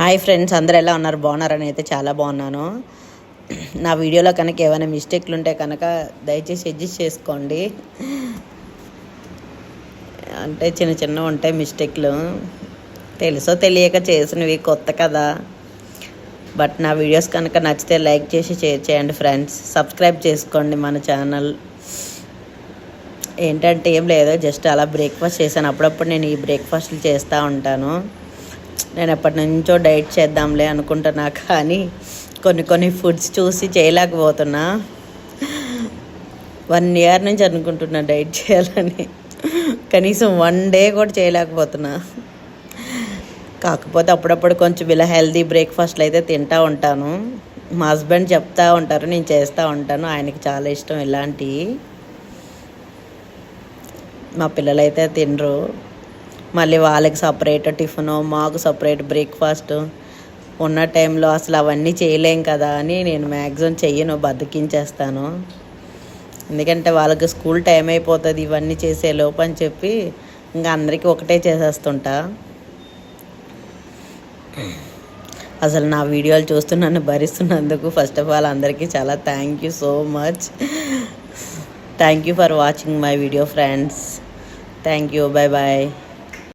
Hi friends, అందరూ ఎలా ఉన్నారు? బాగున్నారని అయితే చాలా బాగున్నాను. నా వీడియోలో కనుక ఏమైనా మిస్టేక్లు ఉంటే కనుక దయచేసి అడ్జస్ట్ చేసుకోండి. అంటే చిన్న చిన్న ఉంటాయి మిస్టేక్లు, తెలుసో తెలియక చేసినవి, కొత్త కదా. బట్ నా వీడియోస్ కనుక నచ్చితే లైక్ చేసి షేర్ చేయండి ఫ్రెండ్స్. సబ్స్క్రైబ్ చేసుకోండి మన ఛానల్. ఏంటంటే ఏం లేదు, జస్ట్ అలా బ్రేక్ఫాస్ట్ చేశాను. అప్పుడప్పుడు నేను ఈ బ్రేక్ఫాస్ట్లు చేస్తూ ఉంటాను. నేను ఎప్పటి నుంచో డైట్ చేద్దాంలే అనుకుంటున్నా, కానీ కొన్ని ఫుడ్స్ చూసి చేయలేకపోతున్నా. 1 year నుంచి అనుకుంటున్నా డైట్ చేయాలని, కనీసం 1 day కూడా చేయలేకపోతున్నా. కాకపోతే అప్పుడప్పుడు కొంచెం ఇలా హెల్తీ బ్రేక్ఫాస్ట్లు అయితే తింటూ ఉంటాను. మా హస్బెండ్ చెప్తూ ఉంటారు, నేను చేస్తూ ఉంటాను. ఆయనకి చాలా ఇష్టం ఇలాంటివి. మా పిల్లలైతే తినరు. మళ్ళీ వాళ్ళకి సపరేట్ టిఫిను, మాకు సపరేట్ బ్రేక్ఫాస్ట్. ఉన్న టైంలో అసలు అవన్నీ చేయలేం కదా అని నేను మ్యాక్సిమం చెయ్యను, బద్దకించేస్తాను. ఎందుకంటే వాళ్ళకి స్కూల్ టైం అయిపోతుంది ఇవన్నీ చేసే లోపు అని చెప్పి ఇంకా అందరికీ ఒకటే చేసేస్తుంటా. అసలు నా వీడియోలు చూస్తూ నన్ను భరిస్తున్నందుకు ఫస్ట్ ఆఫ్ ఆల్ అందరికీ చాలా thank you so much. Thank you for watching my video friends. Thank you. Bye bye.